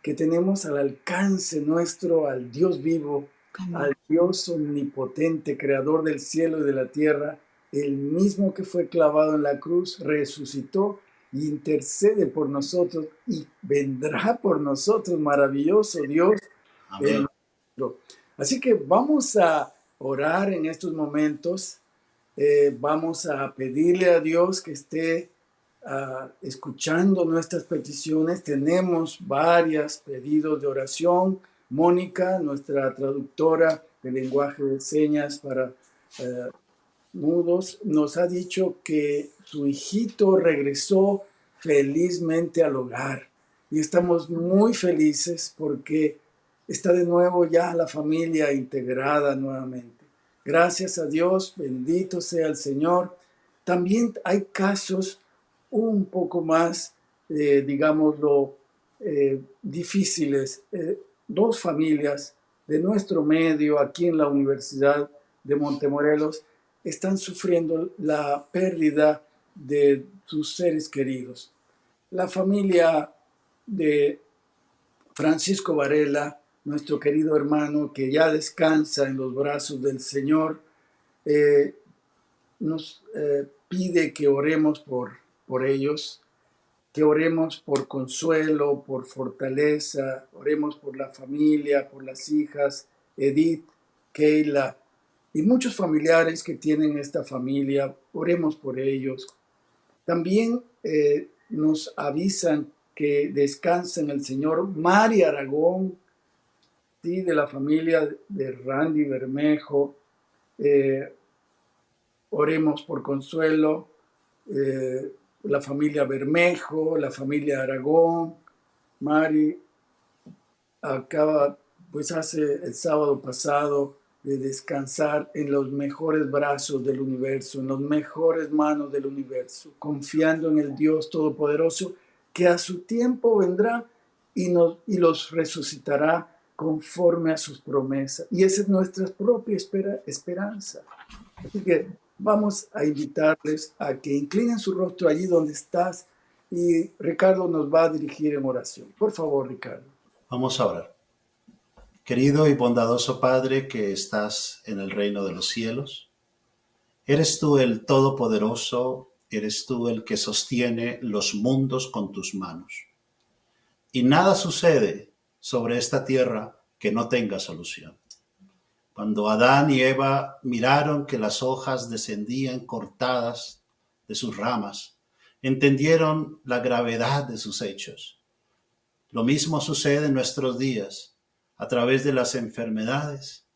que tenemos al alcance nuestro al Dios vivo, al Dios omnipotente, creador del cielo y de la tierra, el mismo que fue clavado en la cruz, resucitó y intercede por nosotros y vendrá por nosotros, maravilloso Dios. Amén. Así que vamos a orar en estos momentos. Vamos a pedirle a Dios que esté escuchando nuestras peticiones. Tenemos varios pedidos de oración. Mónica, nuestra traductora de lenguaje de señas para mudos, nos ha dicho que su hijito regresó felizmente al hogar. Y estamos muy felices porque está de nuevo ya la familia integrada nuevamente. Gracias a Dios, bendito sea el Señor. También hay casos un poco más, digámoslo, difíciles. Dos familias de nuestro medio aquí en la Universidad de Montemorelos están sufriendo la pérdida de sus seres queridos. La familia de Francisco Varela, nuestro querido hermano que ya descansa en los brazos del Señor, nos pide que oremos por ellos, que oremos por consuelo, por fortaleza, oremos por la familia, por las hijas, Edith, Keila y muchos familiares que tienen esta familia, oremos por ellos. También nos avisan que descansa en el Señor. Mari Aragón, sí, de la familia de Randy Bermejo. Oremos por Consuelo, la familia Bermejo, la familia Aragón. Mari acaba, pues hace el sábado pasado, de descansar en los mejores brazos del universo, en las mejores manos del universo, confiando en el Dios Todopoderoso, que a su tiempo vendrá y los resucitará conforme a sus promesas. Y esa es nuestra propia esperanza. Así que vamos a invitarles a que inclinen su rostro allí donde estás, y Ricardo nos va a dirigir en oración. Por favor, Ricardo. Vamos a orar. Querido y bondadoso Padre que estás en el reino de los cielos, eres tú el Todopoderoso, eres tú el que sostiene los mundos con tus manos. Y nada sucede sobre esta tierra que no tenga solución. Cuando Adán y Eva miraron que las hojas descendían cortadas de sus ramas, entendieron la gravedad de sus hechos. Lo mismo sucede en nuestros días, a través de las enfermedades,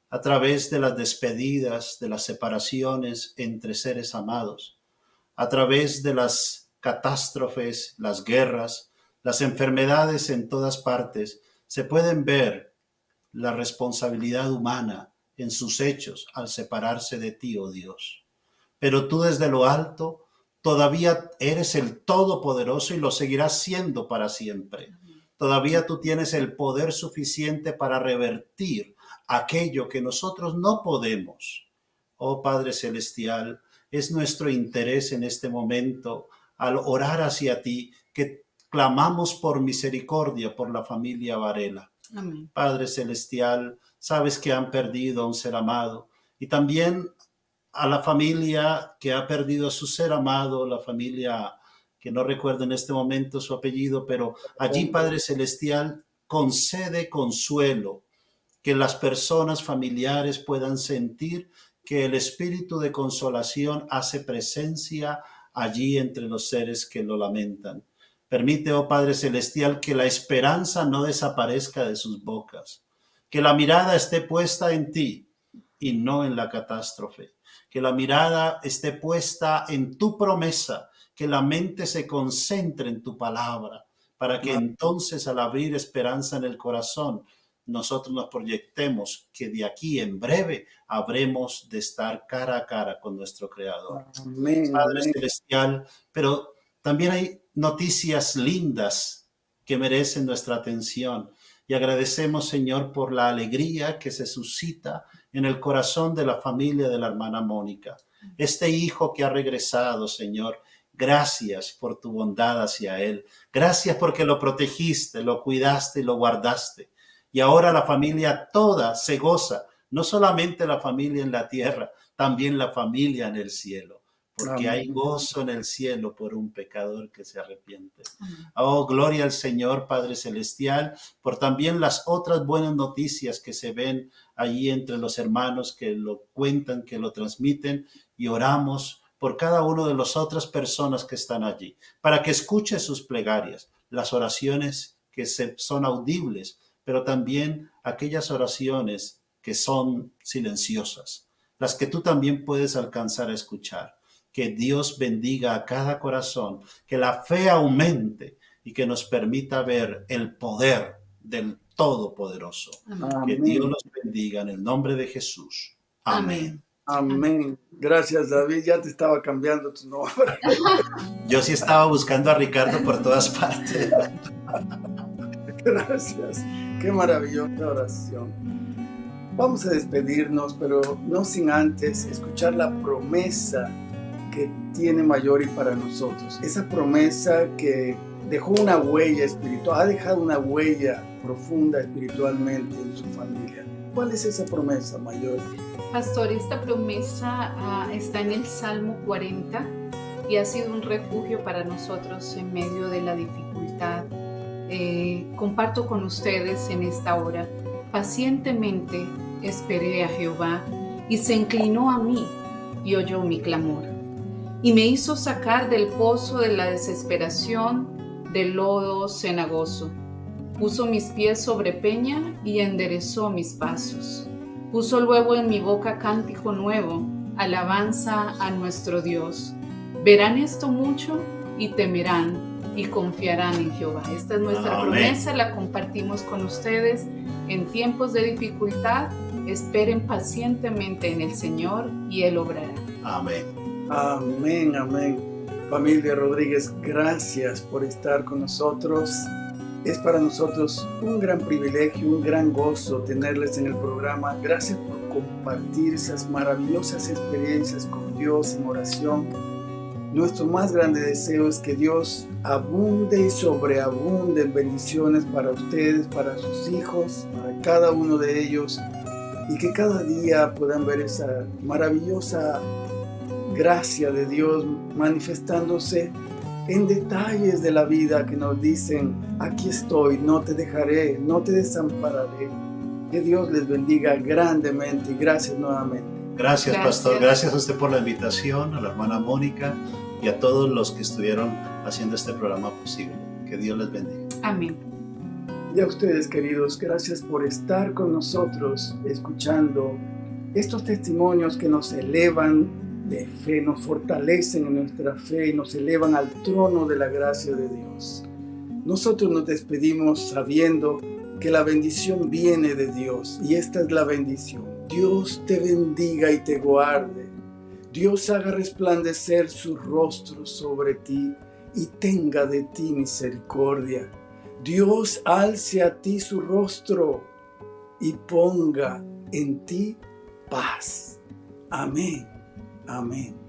a través de las despedidas, de las separaciones entre seres amados, a través de las catástrofes, las guerras, las enfermedades en todas partes. Se pueden ver la responsabilidad humana en sus hechos al separarse de ti, oh Dios. Pero tú desde lo alto todavía eres el Todopoderoso y lo seguirás siendo para siempre. Todavía tú tienes el poder suficiente para revertir aquello que nosotros no podemos. Oh Padre Celestial, es nuestro interés en este momento, al orar hacia ti, que clamamos por misericordia por la familia Varela. Amén. Padre Celestial, sabes que han perdido a un ser amado, y también a la familia que ha perdido a su ser amado, la familia que no recuerdo en este momento su apellido, pero allí, Padre Celestial, concede consuelo, que las personas familiares puedan sentir que el espíritu de consolación hace presencia allí entre los seres que lo lamentan. Permite, oh Padre Celestial, que la esperanza no desaparezca de sus bocas, que la mirada esté puesta en ti y no en la catástrofe, que la mirada esté puesta en tu promesa, que la mente se concentre en tu palabra, para que entonces al abrir esperanza en el corazón, nosotros nos proyectemos que de aquí en breve habremos de estar cara a cara con nuestro Creador. Amén, Padre amén. Celestial, pero también hay noticias lindas que merecen nuestra atención. Y agradecemos, Señor, por la alegría que se suscita en el corazón de la familia de la hermana Mónica. Este hijo que ha regresado, Señor, gracias por tu bondad hacia él. Gracias porque lo protegiste, lo cuidaste y lo guardaste. Y ahora la familia toda se goza, no solamente la familia en la tierra, también la familia en el cielo. Porque hay gozo en el cielo por un pecador que se arrepiente. Oh, gloria al Señor, Padre Celestial, por también las otras buenas noticias que se ven allí entre los hermanos que lo cuentan, que lo transmiten, y oramos por cada una de las otras personas que están allí, para que escuche sus plegarias, las oraciones que son audibles, pero también aquellas oraciones que son silenciosas, las que tú también puedes alcanzar a escuchar. Que Dios bendiga a cada corazón, que la fe aumente y que nos permita ver el poder del Todopoderoso. Amén. Que Dios los bendiga en el nombre de Jesús. Amén. Amén. Gracias, David. Ya te estaba cambiando tu nombre. Yo sí estaba buscando a Ricardo por todas partes. Gracias. Qué maravillosa oración. Vamos a despedirnos, pero no sin antes escuchar la promesa que tiene Mayori para nosotros. Esa promesa que dejó una huella espiritual, ha dejado una huella profunda espiritualmente en su familia. ¿Cuál es esa promesa, Mayori? Pastor, esta promesa está en el Salmo 40 y ha sido un refugio para nosotros en medio de la dificultad. Comparto con ustedes en esta hora. Pacientemente esperé a Jehová y se inclinó a mí y oyó mi clamor. Y me hizo sacar del pozo de la desesperación, de lodo cenagoso. Puso mis pies sobre peña y enderezó mis pasos. Puso luego en mi boca cántico nuevo, alabanza a nuestro Dios. Verán esto mucho y temerán y confiarán en Jehová. Esta es nuestra promesa, la compartimos con ustedes en tiempos de dificultad. Esperen pacientemente en el Señor y Él obrará. Amén. Amén, amén. Familia Rodríguez, gracias por estar con nosotros. Es para nosotros un gran privilegio, un gran gozo tenerles en el programa. Gracias por compartir esas maravillosas experiencias con Dios en oración. Nuestro más grande deseo es que Dios abunde y sobreabunde en bendiciones para ustedes, para sus hijos, para cada uno de ellos, y que cada día puedan ver esa maravillosa gracia de Dios manifestándose en detalles de la vida que nos dicen: aquí estoy, no te dejaré, no te desampararé. Que Dios les bendiga grandemente y gracias nuevamente. Gracias, pastor. Gracias a usted por la invitación, a la hermana Mónica y a todos los que estuvieron haciendo este programa posible. Que Dios les bendiga. Amén. Y a ustedes, queridos, gracias por estar con nosotros escuchando estos testimonios que nos elevan de fe, nos fortalecen en nuestra fe y nos elevan al trono de la gracia de Dios. Nosotros nos despedimos sabiendo que la bendición viene de Dios, y esta es la bendición: Dios te bendiga y te guarde. Dios haga resplandecer su rostro sobre ti y tenga de ti misericordia. Dios alce a ti su rostro y ponga en ti paz. Amén. Amén.